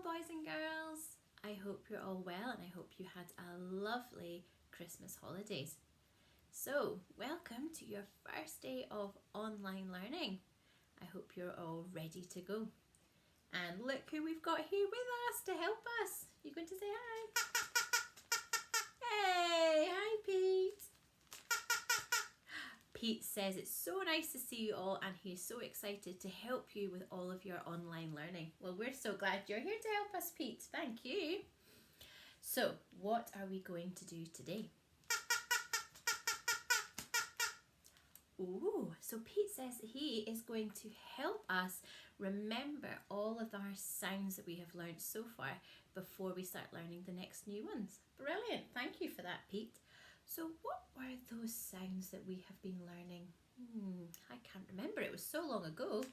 Hello boys and girls, I hope you're all well and I hope you had a lovely Christmas holidays. So welcome to your first day of online learning. I hope you're all ready to go. And look who we've got here with us to help us. You going to say hi? Hey, hi Pete. Pete says it's so nice to see you all and he's so excited to help you with all of your online learning. Well, we're so glad you're here to help us, Pete. Thank you. So, what are we going to do today? Ooh, so Pete says he is going to help us remember all of our sounds that we have learned so far before we start learning the next new ones. Brilliant. Thank you for that, Pete. So what were those sounds that we have been learning? I can't remember. It was so long ago.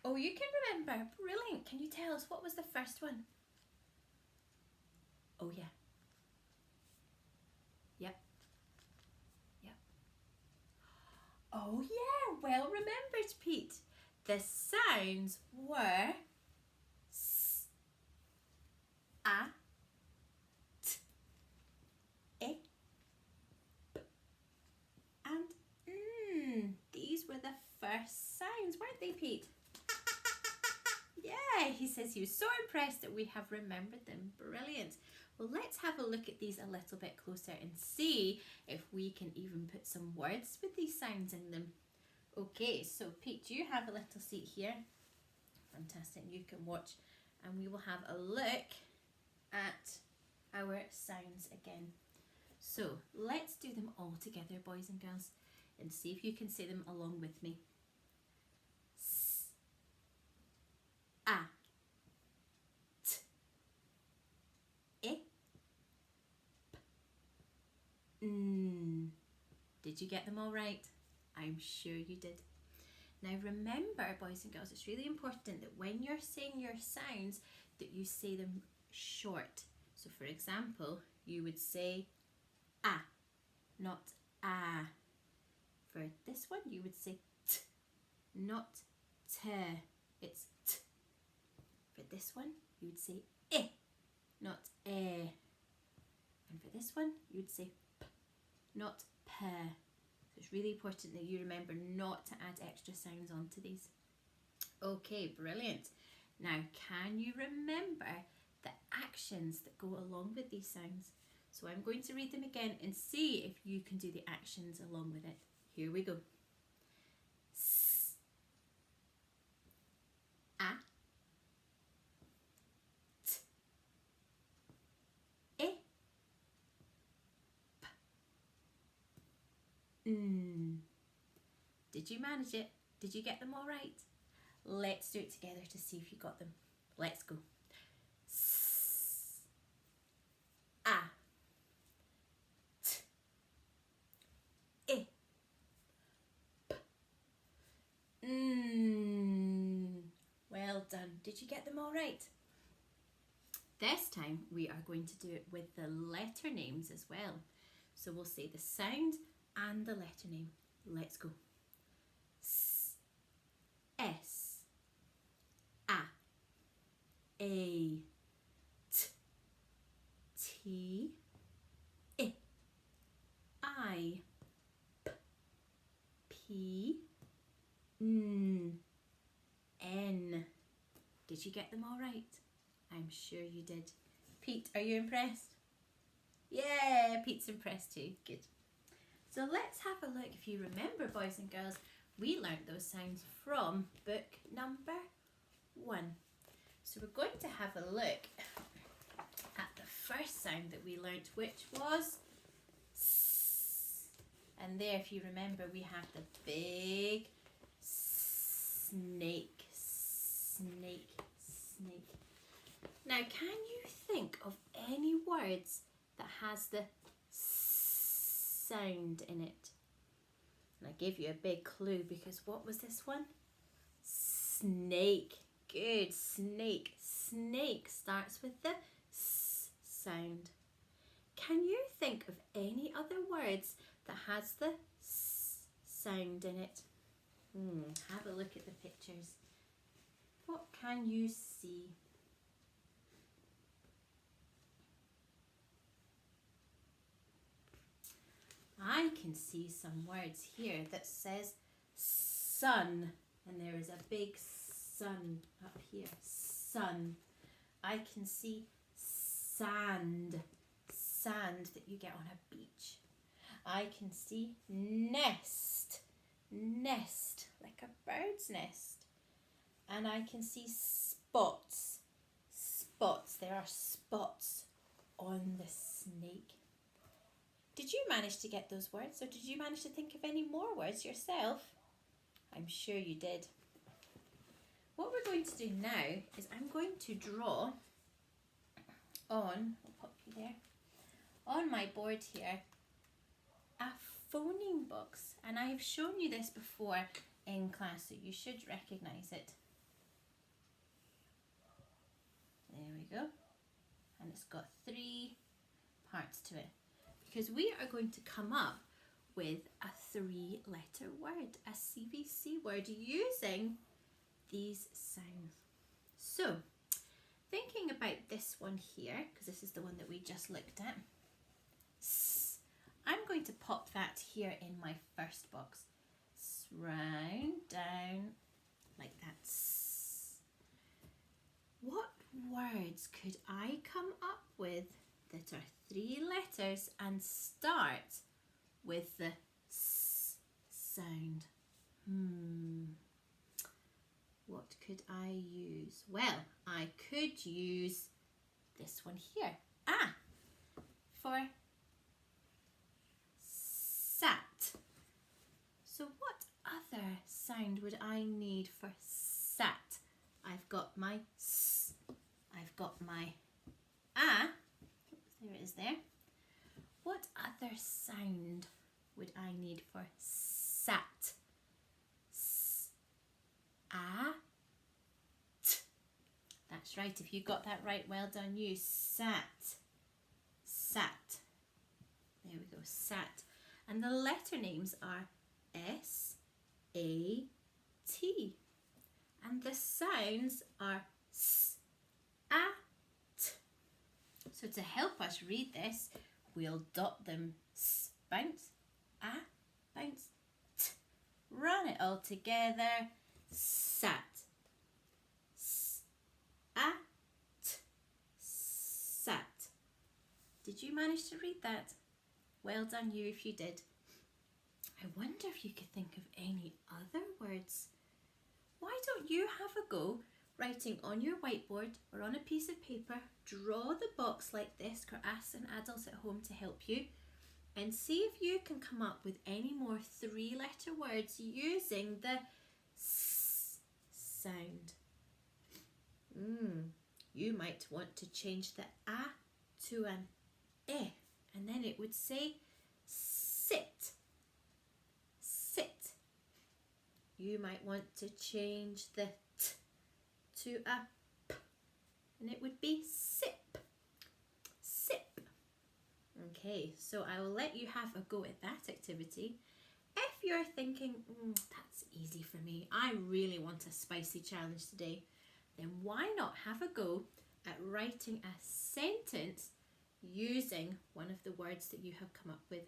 Oh, you can remember. Brilliant. Can you tell us what was the first one? Oh, yeah. Yep. Oh, yeah. Well remembered, Pete. The sounds were S, A, E, P, and These were the first sounds, weren't they, Pete? Yeah, he says he was so impressed that we have remembered them. Brilliant. Well, let's have a look at these a little bit closer and see if we can even put some words with these sounds in them. Okay, so Pete, you have a little seat here. Fantastic, you can watch and we will have a look at our sounds again. So let's do them all together, boys and girls, and see if you can say them along with me. S, A, T, E, P, N. Did you get them all right? I'm sure you did. Now remember, boys and girls, it's really important that when you're saying your sounds that you say them short. So for example, you would say A, not A. For this one, you would say T, not T. It's T. For this one, you would say E, not E. And for this one, you would say P, not P. So it's really important that you remember not to add extra sounds onto these. Okay, brilliant. Now, can you remember the actions that go along with these sounds? So I'm going to read them again and see if you can do the actions along with it. Here we go. S, A, T, E, P, N. Did you manage it? Did you get them all right? Let's do it together to see if you got them. Let's go. S, A, T, E, P, N. Well done. Did you get them all right? This time we are going to do it with the letter names as well. So we'll say the sound and the letter name. Let's go. S, S, A, T, T, E, I, P, N. Did you get them all right? I'm sure you did. Pete, are you impressed? Yeah, Pete's impressed too. Good. So let's have a look. If you remember, boys and girls, we learnt those sounds from book number 1. So we're going to have a look at the first sound that we learnt, which was S. And there, if you remember, we have the big snake, snake, snake. Now, can you think of any words that has the S sound in it? And I gave you a big clue because what was this one? Snake. Good, snake. Snake starts with the S sound. Can you think of any other words that has the S sound in it? Have a look at the pictures. What can you see? I can see some words here that says sun, and there is a big sun up here. Sun. I can see sand, sand that you get on a beach. I can see nest, nest, like a bird's nest. And I can see spots, spots. There are spots on the snake. Did you manage to get those words, or did you manage to think of any more words yourself? I'm sure you did. What we're going to do now is I'm going to draw on, I'll pop you there, on my board here, a phoneme box. And I have shown you this before in class, so you should recognise it. There we go. And it's got 3 parts to it. Because we are going to come up with a 3-letter word, a CVC word, using these sounds. So, thinking about this one here, because this is the one that we just looked at, S, I'm going to pop that here in my first box. Round, down, like that. S. What words could I come up with that are 3 letters and start with the S sound? What could I use? Well, I could use this one here. For sat. So what other sound would I need for sat? I've got my S. I've got my There it is there. What other sound would I need for sat? S, a, t. That's right. If you got that right, well done you. Sat. Sat. There we go. Sat. And the letter names are S, A, T. And the sounds are S, A, T. So to help us read this, we'll dot them. S, bounce, A, bounce, T. Run it all together. Sat. S, A, T. Sat. Did you manage to read that? Well done you if you did. I wonder if you could think of any other words. Why don't you have a go writing on your whiteboard or on a piece of paper, draw the box like this, or ask an adult at home to help you, and see if you can come up with any more 3-letter words using the S sound. You might want to change the A to an E, and then it would say sit, sit. You might want to change the T to a P, and it would be sip, sip. Okay, so I will let you have a go at that activity. If you're thinking, that's easy for me, I really want a spicy challenge today, then why not have a go at writing a sentence using one of the words that you have come up with.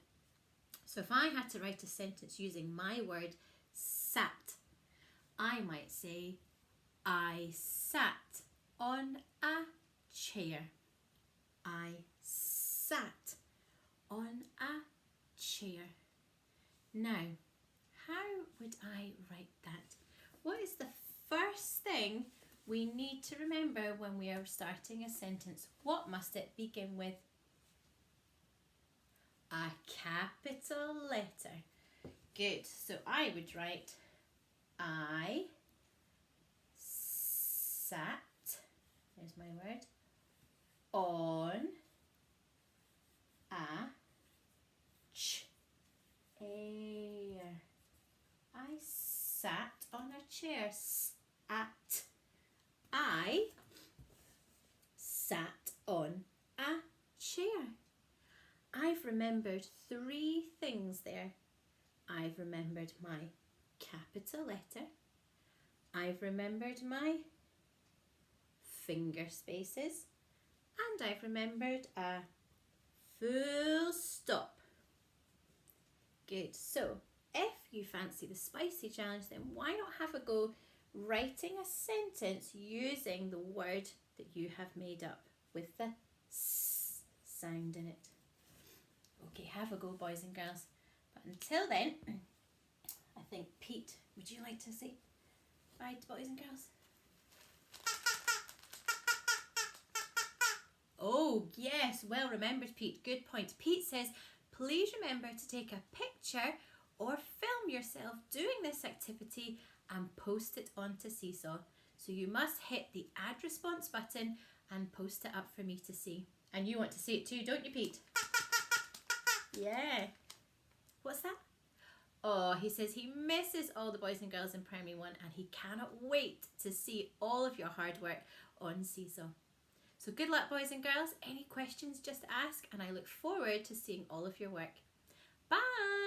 So if I had to write a sentence using my word sat, I might say, I sat on a chair. I sat on a chair. Now, how would I write that? What is the first thing we need to remember when we are starting a sentence? What must it begin with? A capital letter. Good. So I would write I sat, there's my word, on a chair. I sat on a chair. Sat. I sat on a chair. I've remembered 3 things there. I've remembered my capital letter. I've remembered my finger spaces, and I've remembered a full stop. Good. So if you fancy the spicy challenge, then why not have a go writing a sentence using the word that you have made up with the S sound in it. Okay, have a go, boys and girls. But until then, I think, Pete, would you like to say bye to boys and girls? Oh, yes, well remembered, Pete. Good point. Pete says, please remember to take a picture or film yourself doing this activity and post it onto Seesaw. So you must hit the add response button and post it up for me to see. And you want to see it too, don't you, Pete? Yeah. What's that? Oh, he says he misses all the boys and girls in Primary 1 and he cannot wait to see all of your hard work on Seesaw. So good luck, boys and girls. Any questions, just ask, and I look forward to seeing all of your work. Bye!